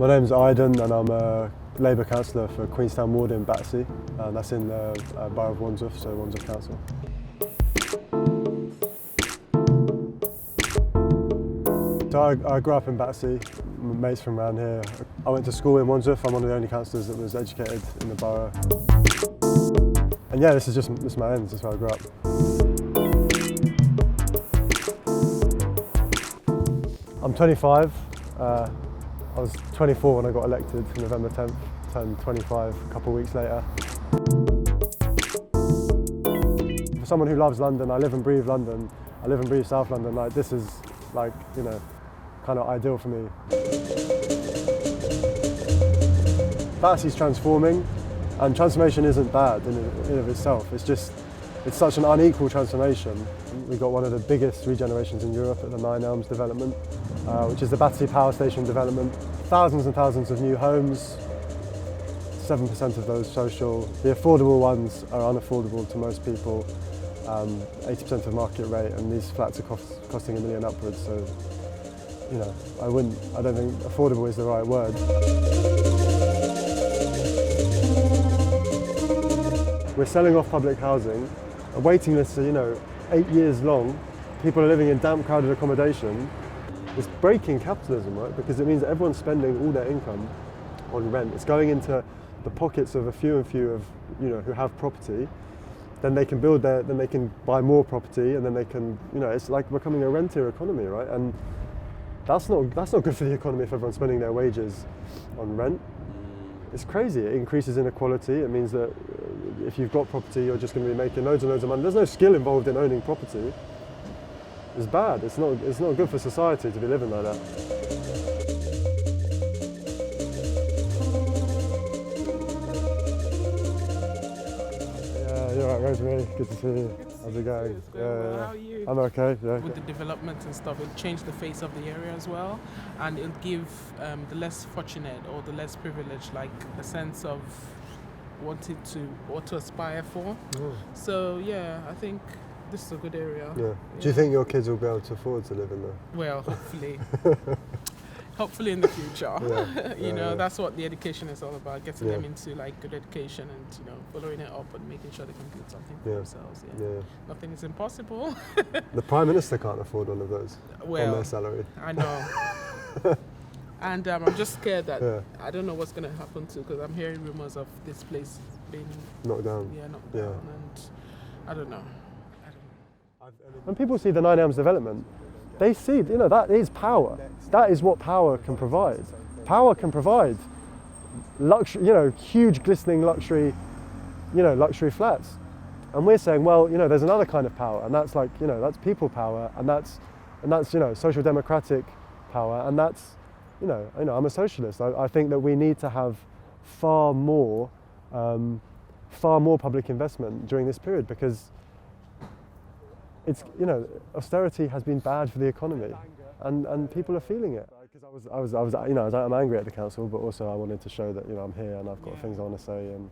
My name's Aidan and I'm a Labour councillor for Queenstown Ward in Battersea. That's in the borough of Wandsworth, so Wandsworth Council. So I grew up in Battersea, my mates from around here. I went to school in Wandsworth. I'm one of the only councillors that was educated in the borough. And yeah, this is my ends, this is where I grew up. I'm 25. I was 24 when I got elected, November 10th, turned 25 a couple of weeks later. For someone who loves London, I live and breathe London, I live and breathe South London, like this is like, you know, kind of ideal for me. Battersea's transforming, and transformation isn't bad in and of itself, it's such an unequal transformation. We got one of the biggest regenerations in Europe at the Nine Elms development, which is the Battersea Power Station development. Thousands and thousands of new homes, 7% of those social. The affordable ones are unaffordable to most people, 80% of market rate, and these flats are costing $1 million upwards, so you know, I don't think affordable is the right word. We're selling off public housing. A waiting list are, you know, 8 years long. People are living in damp, crowded accommodation. It's breaking capitalism, right? Because it means that everyone's spending all their income on rent. It's going into the pockets of a few of, you know, who have property. Then they can then they can buy more property, and then they can, you know, it's like becoming a rentier economy, right? And that's not good for the economy if everyone's spending their wages on rent. It's crazy. It increases inequality. It means that if you've got property, you're just going to be making loads and loads of money. There's no skill involved in owning property. It's bad. It's not good for society to be living like that. Yeah, you're right, Rosemary. Good to see you. How's it going? Well, how are you? I'm okay. Yeah. With the development and stuff, it'll change the face of the area as well, and it'll give the less fortunate or the less privileged like a sense of what to aspire for. Oh. So yeah, I think this is a good area. Yeah. Do you think your kids will be able to afford to live in there? Well, hopefully. Hopefully in the future. Yeah. You know, that's what the education is all about, getting them Yeah. into like good education and, you know, following it up and making sure they can build something for Yeah. themselves. Yeah. Nothing is impossible. The Prime Minister can't afford one of those on Well, their salary. I know. And I'm just scared that Yeah. I don't know what's going to happen to, because I'm hearing rumors of this place being Knocked down. knocked down, and I don't know. When people see the Nine Elms development, they see, you know, that is power. That is what power can provide. Power can provide luxury, you know, huge glistening luxury, you know, luxury flats. And we're saying, well, you know, there's another kind of power, and that's like, you know, that's people power, and that's, you know, social democratic power, and that's, you know, I'm a socialist. I think that we need to have far more public investment during this period, because it's, you know, austerity has been bad for the economy, and people are feeling it. Because I was, you know, I'm angry at the council, but also I wanted to show that, you know, I'm here and I've got things I want to say. And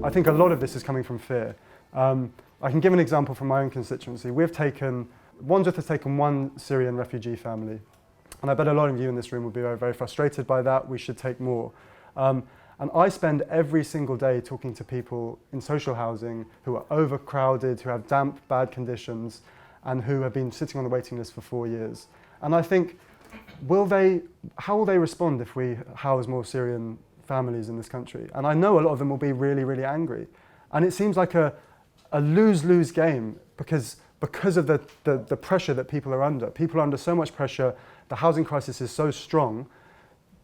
I think a lot of this is coming from fear. I can give an example from my own constituency. Wandsworth has taken one Syrian refugee family, and I bet a lot of you in this room will be very, very frustrated by that. We should take more. And I spend every single day talking to people in social housing who are overcrowded, who have damp, bad conditions, and who have been sitting on the waiting list for 4 years. And I think, how will they respond if we house more Syrian families in this country? And I know a lot of them will be really, really angry. And it seems like a lose-lose game because of the pressure that people are under. People are under so much pressure. The housing crisis is so strong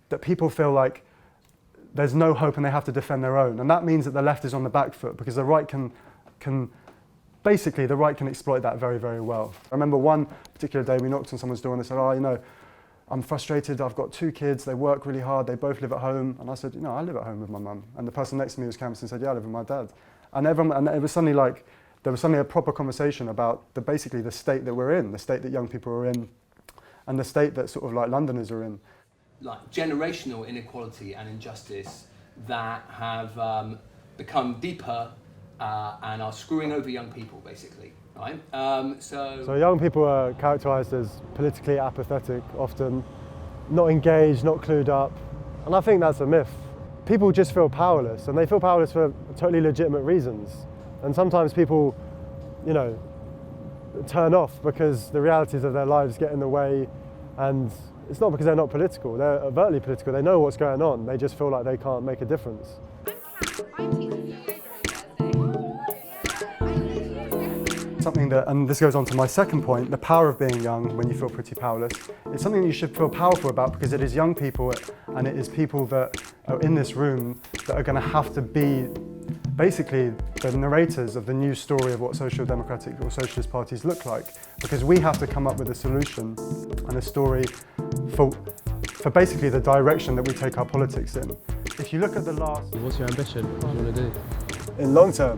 that people feel like there's no hope and they have to defend their own. And that means that the left is on the back foot, because the right can exploit that very, very well. I remember one particular day we knocked on someone's door and they said, oh, you know, I'm frustrated, I've got 2 kids, they work really hard, they both live at home. And I said, you know, I live at home with my mum. And the person next to me was campus and said, yeah, I live with my dad. And it was suddenly like, there was suddenly a proper conversation about basically the state that we're in, the state that young people are in, and the state that sort of like Londoners are in. Like generational inequality and injustice that have become deeper and are screwing over young people, basically, right? So young people are characterised as politically apathetic, often not engaged, not clued up, and I think that's a myth. People just feel powerless, and they feel powerless for totally legitimate reasons. And sometimes people, you know, turn off because the realities of their lives get in the way, and it's not because they're not political, they're overtly political, they know what's going on, they just feel like they can't make a difference. Something that, and this goes on to my second point, the power of being young when you feel pretty powerless, it's something that you should feel powerful about, because it is young people and it is people that are in this room that are going to have to be basically the narrators of the new story of what social democratic or socialist parties look like, because we have to come up with a solution and a story for basically the direction that we take our politics in. If you look at the last... What's your ambition? What do you want to do? In long term,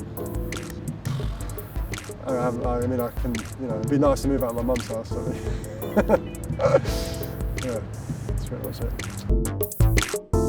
I mean, I can, you know, it'd be nice to move out of my mum's house, I mean. Yeah, that's pretty much it.